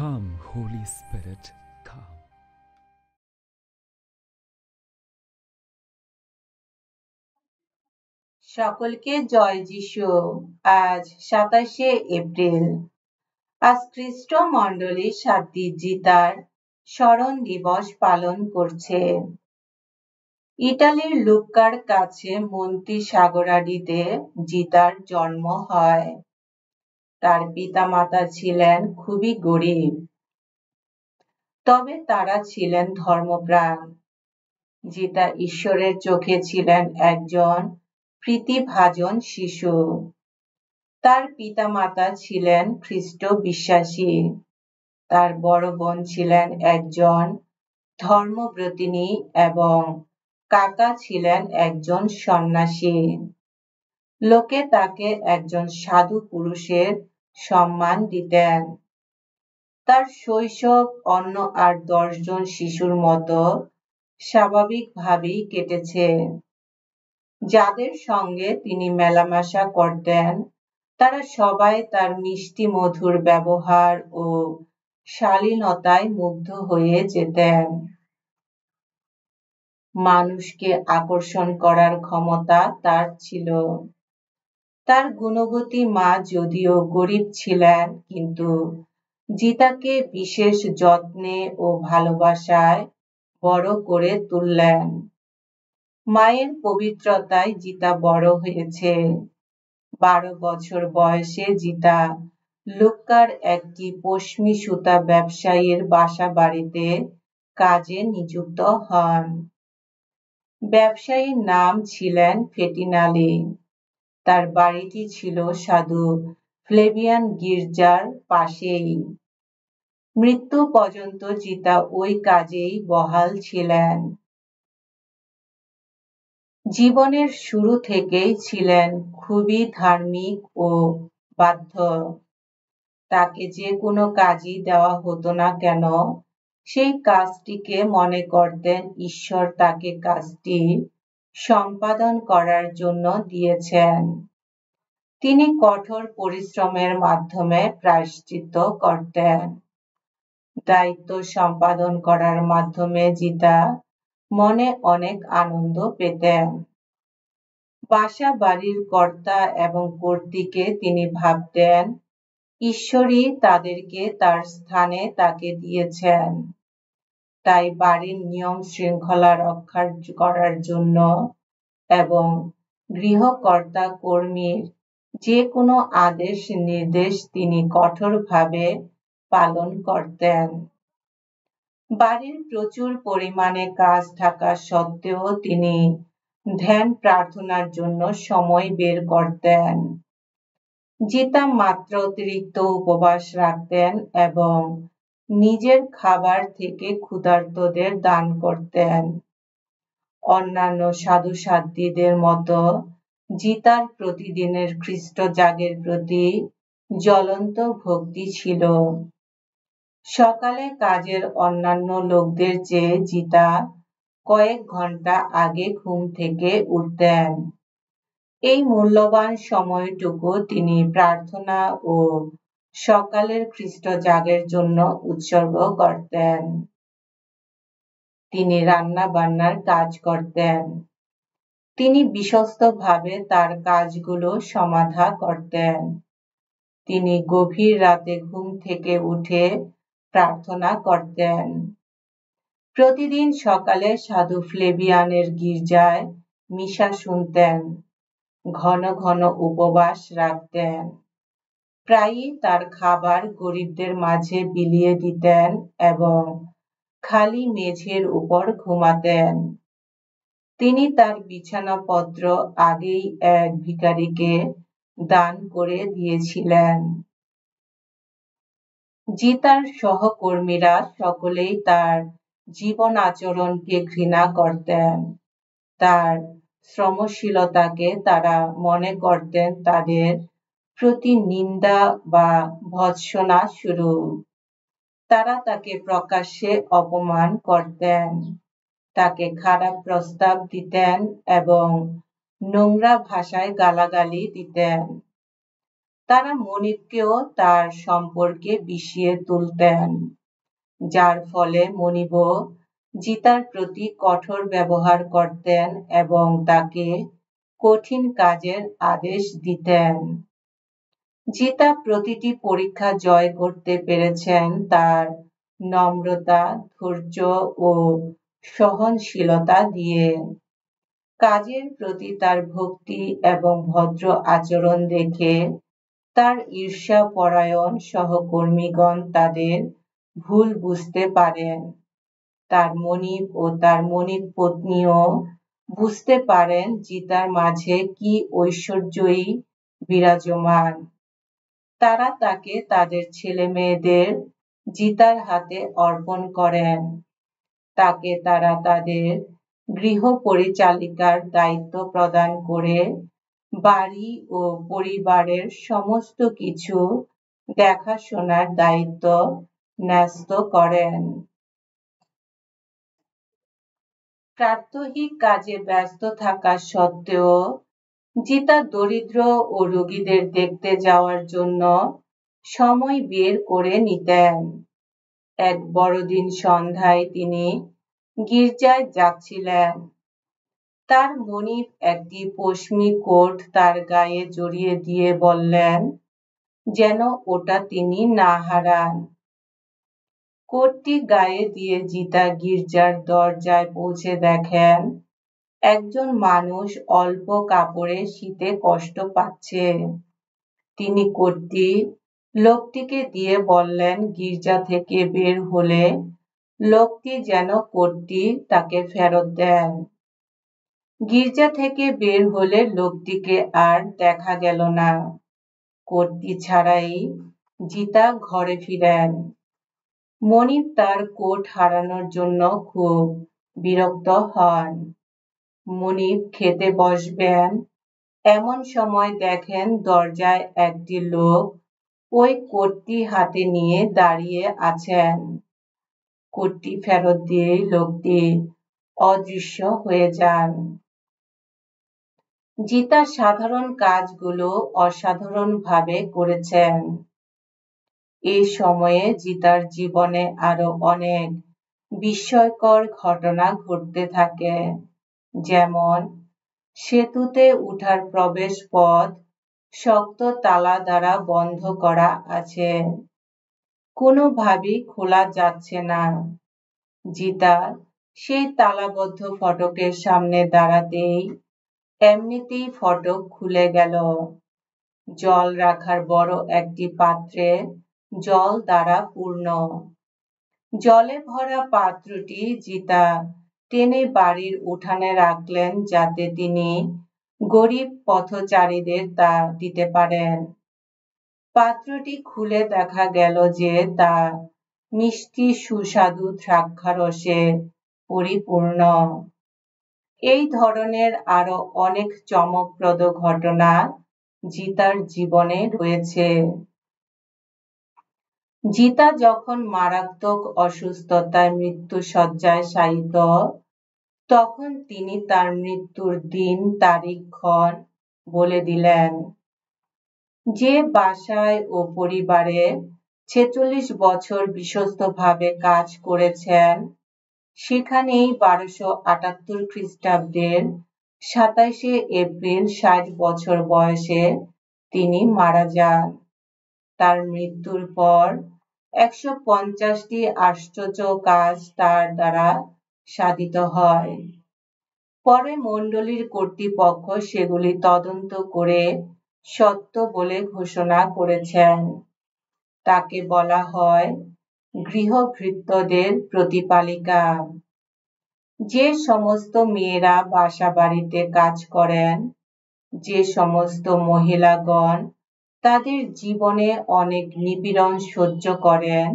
Come, Holy Spirit, come. সকলকে জয় যিশু। আজ 27শে এপ্রিল। আজ খ্রিস্ট মণ্ডলী সাত্ত্বিক স্মরণ দিবস পালন করছে। ইটালির লুক্কার কাছে মন্তি সাগরাডিতে জিতার জন্ম হয়। তার পিতামাতা ছিলেন খুবই গরিব, তবে তারা ছিলেন ধর্মপ্রাণ। জিতা ঈশ্বরের চোখে ছিলেন একজন প্রীতিভাজন শিশু। তার পিতামাতা ছিলেন খ্রিস্ট বিশ্বাসী। তার বড় বোন ছিলেন একজন ধর্মব্রতিনী এবং কাকা ছিলেন একজন সন্ন্যাসী। লোকে তাকে একজন সাধু পুরুষের সম্মান দিতেন। তার শৈশব অন্য আর 10 জন শিশুর মতো স্বাভাবিকভাবেই কেটেছে। যাদের সঙ্গে তিনি মেলামেশা করতেন তারা সবাই তার মিষ্টি মধুর ব্যবহার ও শালীনতায় মুগ্ধ হয়ে যেতেন। মানুষকে আকর্ষণ করার ক্ষমতা তার ছিল। তার গুণবতী মা যদিও গরিব ছিলেন, কিন্তু জিতাকে বিশেষ যত্নে ও ভালোবাসায় বড় করে তুললেন। মায়ের পবিত্রতায় জিতা বড় হয়েছে। 12 বছর বয়সে জিতা লুক্কার একটি পশমি সুতা ব্যবসায়ীর বাসা বাড়িতে কাজে নিযুক্ত হন। ব্যবসায়ীর নাম ছিলেন ফেটিনালি। তার বাড়িটি ছিল সাধু ফ্লেভিয়ান গির্জার পাশেই। মৃত্যু পর্যন্ত জিতা ওই কাজেই বহাল ছিলেন। জীবনের শুরু থেকেই ছিলেন খুবই ধার্মিক ও বাধ্য। তাকে যে কোনো কাজই দেওয়া হতো না কেন, সেই কাজটিকে মনে করতেন ঈশ্বর তাকে কাজটি সম্পাদন করার জন্য দিয়েছেন। তিনি কঠোর পরিশ্রমের মাধ্যমে প্রায়শ্চিত্ত করতেন। দায়িত্ব সম্পাদন করার মাধ্যমে জিতা মনে অনেক আনন্দ পেতেন। বাসা বাড়ির কর্তা এবং কর্ত্রীকে তিনি ভাবতেন ঈশ্বরই তাদেরকে তার স্থানে তাকে দিয়েছেন। তাই বাড়ির নিয়ম শৃঙ্খলা রক্ষা করার জন্য এবং গৃহকর্তা কর্মীর যে কোনো আদেশ নির্দেশ তিনি কঠোরভাবে পালন করতেন। বাড়ির প্রচুর পরিমাণে কাজ থাকা সত্ত্বেও তিনি ধ্যান প্রার্থনার জন্য সময় বের করতেন। জিতা মাত্র অতিরিক্ত উপবাস রাখতেন এবং নিজের খাবার থেকে ক্ষুধার্তদের দান করতেন। অন্যান্য সাধু সাধ্বীদের মতো জিতার প্রতিদিনের খ্রিস্ট জাগের প্রতি জ্বলন্ত ভক্তি ছিল। সকালে কাজের অন্যান্য লোকদের চেয়ে জিতা কয়েক ঘন্টা আগে ঘুম থেকে উঠতেন। এই মূল্যবান সময়টুকু তিনি প্রার্থনা ও সকালের খ্রিস্ট জাগের জন্য উৎসর্গ করতেন। তিনি রান্না বান্নার কাজ করতেন। তিনি বিশ্বস্তভাবে তার কাজগুলো সমাধা করতেন। তিনি গভীর রাতে ঘুম থেকে উঠে প্রার্থনা করতেন। প্রতিদিন সকালে সাধু ফ্লেভিয়ানের গির্জায় মিশা শুনতেন। ঘন ঘন উপবাস রাখতেন। প্রায়ই তার খাবার গরিবদের মাঝে বিলিয়ে দিতেন এবং খালি মেঝের উপর ঘুমাতেন। তিনি তার বিছানাপত্র আগেই এক ভিখারিকে দান করে দিয়েছিলেন। জিতার সহকর্মীরা সকলেই তার জীবন আচরণকে ঘৃণা করতেন। তার শ্রমশীলতাকে তারা মনে করতেন তাদের প্রতি নিন্দা বা ভৎসনা শুরু। তারা তাকে প্রকাশ্যে অপমান করতেন, তাকে খারাপ প্রস্তাব দিতেন এবং নোংরা ভাষায় গালাগালি দিতেন। তারা মনিবকেও তার সম্পর্কে বিষিয়ে তুলতেন, যার ফলে মনিবও জিতার প্রতি কঠোর ব্যবহার করতেন এবং তাকে কঠিন কাজের আদেশ দিতেন। জিতা প্রতিটি পরীক্ষা জয় করতে পেরেছেন তার নম্রতা, ধৈর্য ও সহনশীলতা দিয়ে। কাজের প্রতি তার ভক্তি এবং ভদ্র আচরণ দেখে তার ঈর্ষাপরায়ণ সহকর্মীগণ তাদের ভুল বুঝতে পারেন। তার মনিব ও তার মনিব পত্নীও বুঝতে পারেন জিতার মাঝে কি ঐশ্বর্যই বিরাজমান। তারা তাকে তাদের ছেলেমেয়েদের জিতার হাতে অর্পণ করেন। তাকে তারা তাদের গৃহ পরিচালিকার দায়িত্ব প্রদান করে বাড়ি ও পরিবারের সমস্ত কিছু দেখাশোনার দায়িত্ব ন্যস্ত করেন। প্রাত্যহিক কাজে ব্যস্ত থাকা সত্ত্বেও জিতা দরিদ্র ও রোগীদের দেখতে যাওয়ার জন্য সময় বের করে নিতেন। এক বড়দিন সন্ধ্যায় তিনি গির্জায় যাচ্ছিলেন। তার মনিব একটি পশমি কোট তার গায়ে জড়িয়ে দিয়ে বললেন যেন ওটা তিনি না হারান। কোটটি গায়ে দিয়ে জিতা গির্জার দরজায় পৌঁছে দেখেন একজন মানুষ অল্প কাপড়ে শীতে কষ্ট পাচ্ছে। তিনি কোটটি লোকটিকে দিয়ে বললেন গির্জা থেকে বের হলে লোকটি যেন কোটটি তাকে ফেরত দেন। গির্জা থেকে বের হলে লোকটিকে আর দেখা গেল না। কোটটি ছাড়াই জিতা ঘরে ফিরেন। মনিব তার কোট হারানোর জন্য খুব বিরক্ত হন। মনিব খেতে বসবেন, এমন সময় দেখেন দরজায় একটি লোক ওই কোটটি হাতে নিয়ে দাঁড়িয়ে আছেন। কোটটি ফেরত দিয়ে লোকটি অদৃশ্য হয়ে যান। জিতা সাধারণ কাজগুলো অসাধারণভাবে করেছেন। এই সময়ে জিতার জীবনে আরো অনেক বিস্ময়কর ঘটনা ঘটতে থাকে, যেমন সেতুতে উঠার প্রবেশ পথ শক্ত তালা দ্বারা বন্ধ করা আছে, কোনোভাবেই খোলা যাচ্ছে না। জিতা সেই তালাবদ্ধ ফটকের সামনে দাঁড়াতেই এমনিতেই ফটক খুলে গেল। জল রাখার বড় একটি পাত্রে জল দ্বারা পূর্ণ। জলে ভরা পাত্রটি জিতা টেনে বাড়ির উঠানে রাখলেন যাতে তিনি গরিব পথচারীদের তা দিতে পারেন। পাত্রটি খুলে দেখা গেল যে তা মিষ্টি সুস্বাদু দ্রাক্ষারসে পরিপূর্ণ। এই ধরনের আরো অনেক চমকপ্রদ ঘটনা জিতার জীবনে রয়েছে। জিতা যখন মারাত্মক অসুস্থতায় মৃত্যুশয্যায় শায়িত, তখন তিনি তার মৃত্যুর দিন তারিখ ক্ষণ বলে দিলেন। যে বাসায় ও পরিবারে ৪৬ বছর বিশ্বস্তভাবে কাজ করেছেন, সেখানেই ১২৭৮ খ্রিস্টাব্দের ২৭শে এপ্রিল ৬০ বছর বয়সে তিনি মারা যান। তার মৃত্যুর পর ১৫০টি আশ্চর্য কাজ তার দ্বারা সাধিত হয়। পরে মণ্ডলীর কর্তৃপক্ষ সেগুলি তদন্ত করে সত্য বলে ঘোষণা করেছেন। তাকে বলা হয় গৃহভৃত্যদের প্রতিপালিকা। যে সমস্ত মেয়েরা বাসাবাড়িতে কাজ করেন, যে সমস্ত মহিলাগণ তাদের জীবনে অনেক নিপীড়ন সহ্য করেন,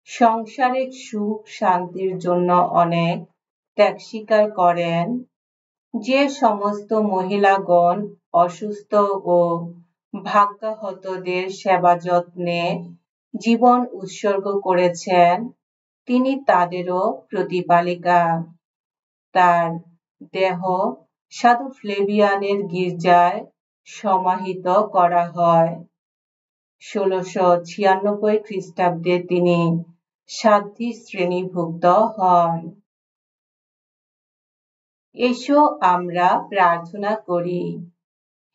সাংসারিক সুখ শান্তির জন্য অনেক ত্যাগ স্বীকার করেন, যে সমস্ত মহিলাগণ অসুস্থ ও ভাগ্যাহতদের সেবা যত্নে জীবন উৎসর্গ করেছেন, তিনি তাদেরও প্রতিপালিকা। তার দেহ সাধু ফ্লেভিয়ানের গির্জায় সমাহিত করা হয়। 1696 খ্রিস্টাব্দে তিনি সাধ্বী শ্রেণীভুক্ত হন। এসো আমরা প্রার্থনা করি।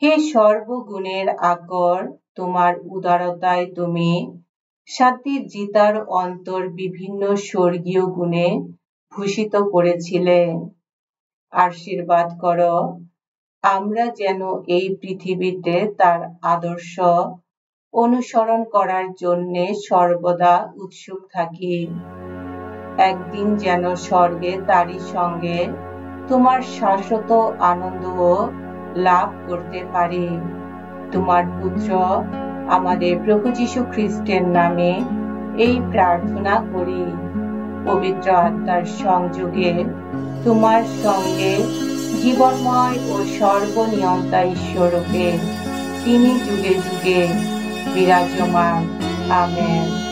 হে সর্বগুণের আকর, তোমার উদারতায় তুমি সাধ্বী-জিতার অন্তর বিভিন্ন স্বর্গীয় গুণে ভূষিত করেছিলে। আশীর্বাদ করো আমরা যেন এই পৃথিবীতে তার আদর্শ অনুসরণ করার জন্যে সর্বদা উৎসুক থাকি। একদিন যেন স্বর্গে তারই সঙ্গে তোমার শাশ্বত আনন্দও লাভ করতে পারি। তোমার পুত্র আমাদের প্রভু যীশু খ্রিস্টের নামে এই প্রার্থনা করি। পবিত্র আত্মার সংযোগে তোমার সঙ্গে জীবনময় ও সর্বনিয়ন্তা ঈশ্বরূপে তিনি যুগে যুগে বিরাজমান। আমেন।